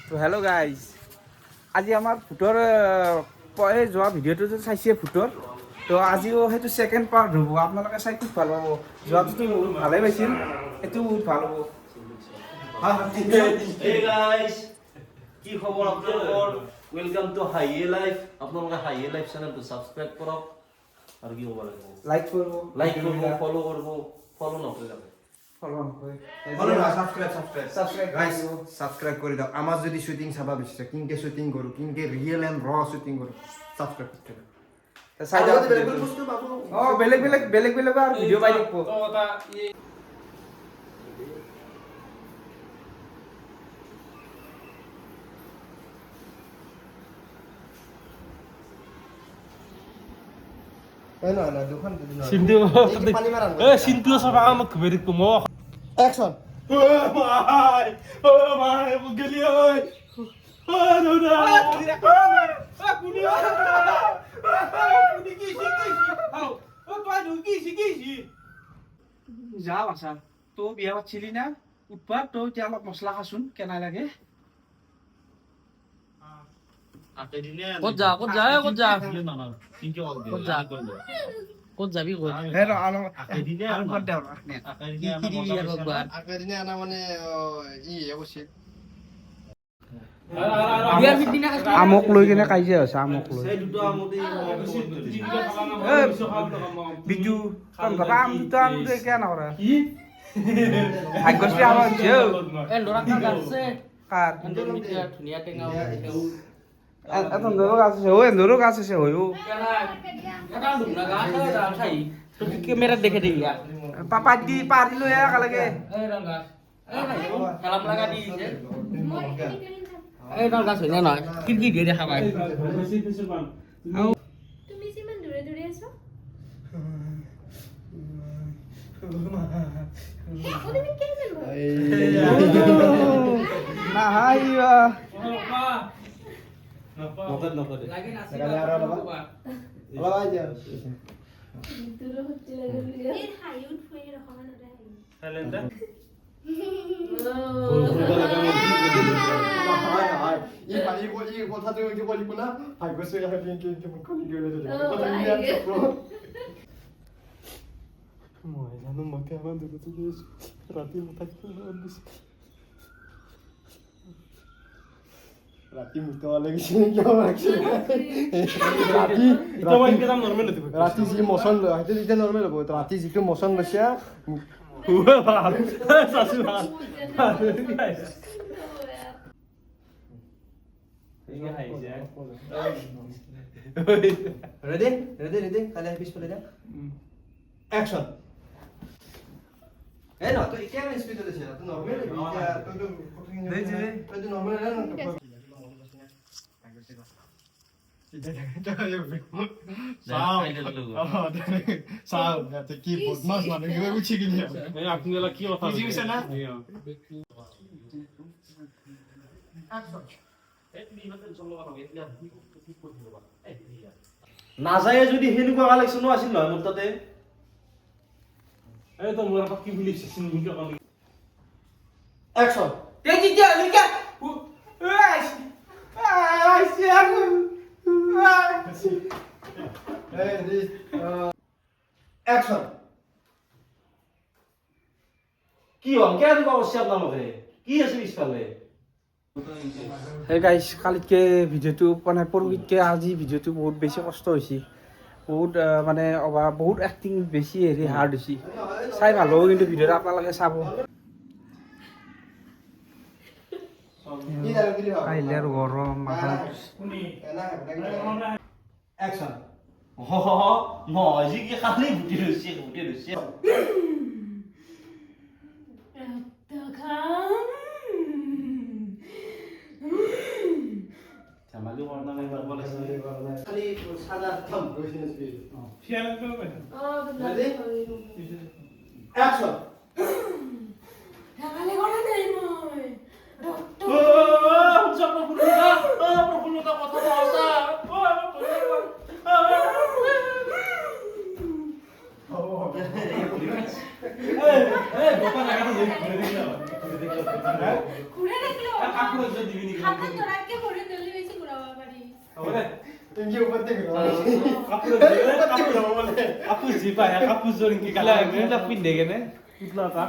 তো hello' guys, আজি আমাৰ ফুটৰ যোৱা ভিডিঅ'টো যে চাইছে ফুটৰ, তো আজিও সেইটো ছেকেণ্ড পাৰ্ট হ'ব। আপোনালোকে চাই খুব ভাল পাব। যোৱাটোতো বহুত ভালেই পাইছিল, এইটো বহুত ভাল হ'ব। Hey guys, কি খবৰ আপোনালোকৰ? ওয়েলকাম টু হাইয়ে লাইফ। আপোনালোকে হাইয়ে লাইফ চেনেলটো সাবস্ক্ৰাইব কৰক আৰু কি হ'ব লাগিব? লাইক কৰিব, ফলো কৰিব, ফলো নকৰিলে সাবস্ক্ৰাইব কৰে দাও। আমাৰ যদি শুটিং চাবা বিচাৰে কিনকে শুটিং কৰো, কিনকে ৰিয়েল এন্ড ৰ শুটিং কৰো, সাবস্ক্ৰাইব কৰতে দাও। চাই আৰু যাওক। বেলেগ বেলেগ বস্তু পাবো। বেলেগ আৰু ভিডিঅ' পাই থাকিব। না দুখন Sintu, Sintu sama kamu keberi kumo. Action. Mai, aku geli oi. Aduh dah. যা বাছা, তই বিয়া পাতিছিলি না? উঠবা, তই এতিয়া অলপ মছলা খাচোন, কেনে লাগে? ক'ত যা ক'ত যাবি ক'ত আকাদিনে আনা মানে ই অবশ্যই বিয়াৰ পিছদিনা আমক লৈ কিনে কাজিয়া হৈছে, আমক লৈ। সেই দুটো আমতি বিজু কাম কৰা, আম দুটা আম কিয় নকৰা? ভাগ্যশ্ৰী আমাৰ হৈছে অ'। এই ল'ৰা কাক আছে কাৰ? ধুনীয়া টেঙা এন্দৰো গাছ আছে, এন্দৰো গাছ আছে হয়। কেমেৰাত দেখে দেখি পাপা দি পাৰি লৈ একেলগে। খেলাম লগা দি দিছে এই গাছ হয় নে নহয় খিৰিকী দিয়ে দেখা পায় তুমি যিমান দূৰে দূৰে আছো নাহাইবা লাগি নাছিল অলপ আইজা 이 কথাটো কি বলিব না ভাগ্যশ্ৰী আহি কি মুখখন দিলে মই জানো মতে আমাৰ দূৰে থেকে ৰাতে থাকতে ৰাতি মুতৱা লাগিছে কিয় লাগিছে ৰাতি যি মচন সেইটো তেতিয়া নৰ্মেল হ'ব। ৰাতি যিটো মচন লৈছে রেডি রেডি রেডি খালি পিছফালে যা অ্যাকশন। এই না তো কেন স্পিড দিছে তো নরমাল তো নরমাল না কি বদমাস মানে উঠি গেলি আপনারা কি কথা বুঝিছে না নাযায়ে যদি সেনেকুৱা কালেকশ্যনো আছিল নহয় মোৰ তাতে। এই তো মোর কি বলিস সিনকে কালি অ্যাকশন। অ্যাকশন। কি হম কেন দিব অবশ্যই আপোনালোকে কি আছে পিছফালে? সেই গাইজ, কালিতকৈ ভিডিঅ'টো মানে পৰহিতকৈ আজি ভিডিঅ'টো বহুত বেছি কষ্ট হৈছে। বহুত মানে বহুত এক্টিং বেছি হাৰ্ড হৈছে। চাই ভাল হ'ব কিন্তু ভিডিঅ'টো আপোনালোকে চাব। কাইলে আৰু গৰম মাথা অ্যাকশন। নহয় যি কি খালি বুটি লৈছে ধেমালি কৰা নাই খালি সাদা থাম গৈছে স্পিড। ফিয়াৰ কৰবে ৰেডি অ্যাকশন। প্ৰফুল্লতা কথা বলছা ঘুৰে দেখলো হাতত ধৰাতকে ভৰি জলদি বেছি ঘূৰাব পাৰি। হ'ব দে ইনকে উপৰ থেকে কাপোৰ যি পায় কাপোৰ জোৰ কি কালা এইবিলাক পিন্ধে কেনে কিতলা কা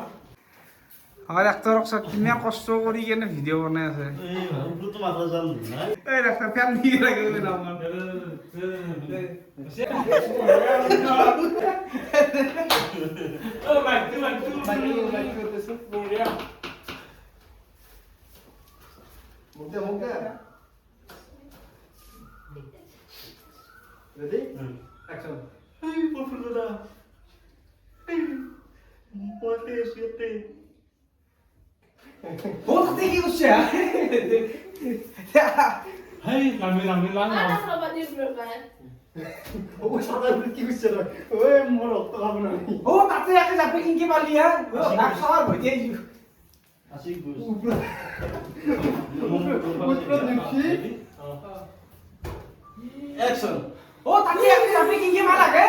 আমাৰ ডাক্তৰ ৰক্ষা কিমান কষ্ট কৰি কেনে ভিডিঅ' বনাই আছে এই ভালটো মাথা জাল নাই এই ডাক্তৰ ফেন দি ৰাখিব নাম ও মাইক বঢ়িয়া মুখে রেডি অ্যাকশন এই পপুলারা এই পড়তে শুতে ও তাতে কি করছে হেই নামি লাং আটা খাবা দিও ব্রবার। ও সাদা কি করছে রে ওই মোর রক্ত খাবো না ও তাতে একটা যাবে কিনকে পালি হ্যাঁ ডাক খাওয়ার ভয় দিয়ে আসি গুস উপরে দেখি অ্যাকশন ও তাতে একটা যাবে কিনকে মারা গে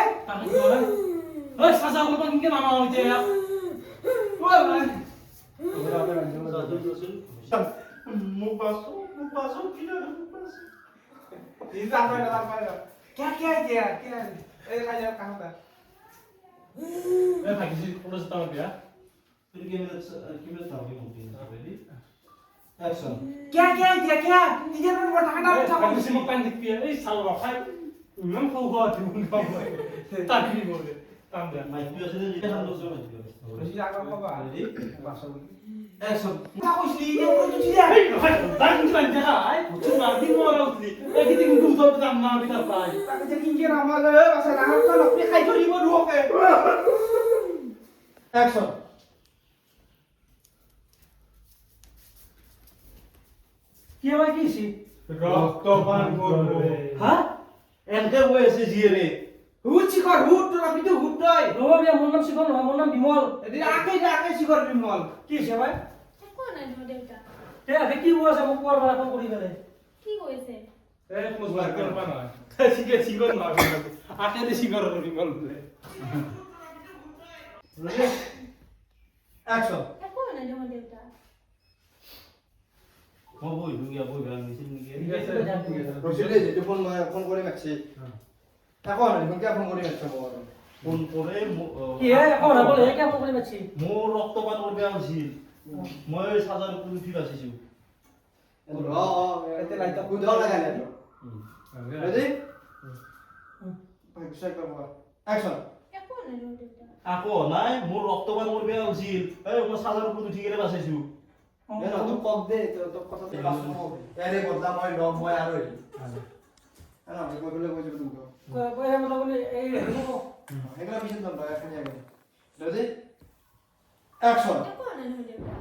ওই সাজা করবা কিনকে নামা হইছে ও ভাই মুখ পাসো কি না মুখ পাসো ইজা পায় না পায় না क्या ए खाया कहां था এ ভাগিছি পুলিশ তাও দিয়া फिर कैमरा तावी मुझे रेडी एक्शन क्या इधर पर बटा এ हटा ভাগিছি মোক পান দেখবি এই সালবা খাই উম খাও খাও দিন খাও তাকি বলে তাম দিয়া माइक भी আছে যে হাম লোক সব खुशी लागो बाबा रेडी बासो एक्शन ता खुशी ये को तुझी दे এই দান দান দেখা আই বুঝু না দিন মোরা উঠলি এই কি দিন দুধ তো দাম না বিতা পাই ता के किंगे रामा ले बासा ना तो लपे खाई तो रिबो रुके অ্যাকশন কি হয় কি সি রক্তপান করব হ্যাঁ এনকে হয়েছে জিরে হুচি কর হুট তো আমি তো হুট নয় বাবা বিয়া মোর নাম শিখন নহয় মোর নাম বিমল এদি আকে সি কর বিমল কি হৈছে ভাই একো নাই মোৰ দেউতা। তে আগে কি হৈ আছে মোক কোৱাৰ পৰা ফোন কৰি পেলাই কি কৈছে? এ পোজ বার করবা না শিখে শিখর না আকে দে শিখর করি বল বলে রেডি অ্যাকশন একো নাই মোৰ দেউতা। ও বই দুগিয়া বই গান মিছিল নিয়ে রশিদে যেটা ফোন করে রাখছি এখন এখন কে ফোন করে রাখছে মোর ফোন করে কি হে এখন বলে হে কেমন কৰি মাছি মোর রক্তপাত করবে আছিল মই সাজার উপর উঠি আছিছো এতে লাইটা কুদাও লাগাই না রেডি ভাই করব অ্যাকশন একো নাই মোৰ দেউতা। আকো নাই মোর রক্তপাত করবে আছিল এই মই সাজার উপর উঠি গেলে বাঁচাইছো এ না তো কম দে তো কথা তে বাসু এরে বদলা মই লগ মই আর হই না আমি কইলে কইছো তুমি তো কই হে বলা বলি এই হেবো এগুলা মিশন তো এখন যাবে রেডি অ্যাকশন একো নাই মোৰ দেউতা।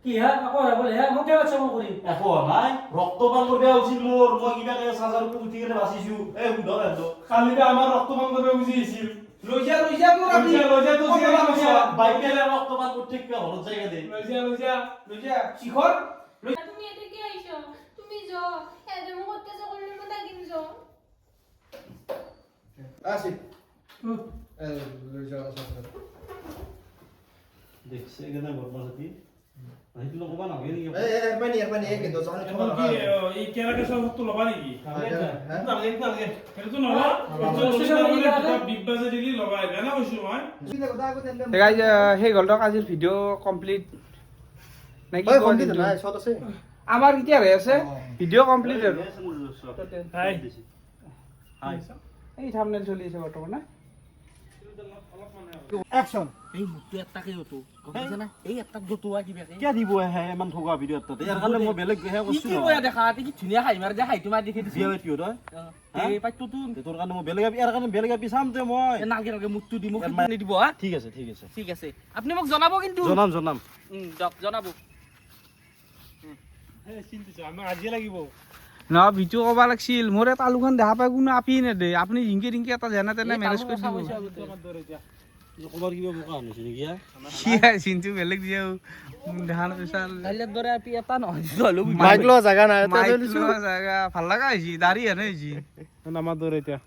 কি হে আকৌ বলে হে মোক কেবা চম কৰি আকো নাই রক্তপাত করবে আছিল মোর মই কিবা সাজার উপর উঠি গেলে বাঁচাইছো এই উঠো এতো কালিতে আমার রক্তপান করবে বুঝিয়েছিল লইজা তো আমি লইজা তো জিয়া বাইকে রক্তপাত করতে কি হল জায়গা দে লইজা শিখর তুমি এতে কি আইছো? তুমি যাও এতে মোক অত্যাচাৰ কৰিলে মই থাকিম যাও। আসি এ লইজা আসা দেখছে এখানে বদমাশি ভাই তুই লোক বানা গেলি এ একবানি এক কিন্তু জানি এখন কি এই কেরাকে সব তো লবা নাকি হ্যাঁ না লেখ না লেখ এটা তো নলা বিগ বাজে দিলি লবা এটা না কইছো মই গাইজ সেই গ'ল দিয়ক আজিৰ ভিডিঅ' কমপ্লিট নে কি ওই কয় কমপ্লিট কিন্তু? নাই শট আছে আমাৰ কেতিয়া হৈ আছে ভিডিঅ' কমপ্লিট আৰু হাই হাই এই থাম্বনেল চলি আছে বৰ্তমান না অ্যাকশন এই মুটু এটাকে হতো গম পাইছা না এই এটাক গতুৱা কিবা কে কিয় দিব হে ইমান ঠগা ভিডিঅ' তাতে ইয়াৰ কাৰণে মই বেলেগ হে কি কি কয়া দেখা কি ধুনীয়া হাই মাৰ যে হাইটো মাৰ দেখি দিছি বিয়া পাতিও তই এই পাইতো তুন তোৰ কাৰণে মই বেলেগ ইয়াৰ কাৰণে বেলেগ চাম তে মই নালগে নালগে মুটু দি মোক নি দিব হা ঠিক আছে ঠিক আছে ঠিক আছে আপুনি মোক জনাব কিন্তু জনাম দক জনাব হে চিন্তিছ আমাক আজি লাগিব ন ভিডিঅ' ক'ব লাগিছিল মোৰ এটা আলুখন দেখা পাই কোনো আপি নেদে আপুনি ৰিংকি এটা যেনে তেনে মেনেজ কৰি দিব আমাৰ দৰে এতিয়া ক'বাৰ কিবা বোকা আনিছে নেকি কি চিন্তু বেলেগ দিয়ে দেখা নাপাইছা কাইলে দৰে আপি এটা নহয় হলো মাইক লো জায়গা নাই মাইক লোৱা জাগা ভাল লগা হৈছে দাড়ি হেনে হৈছে আমাৰ দৰে এতিয়া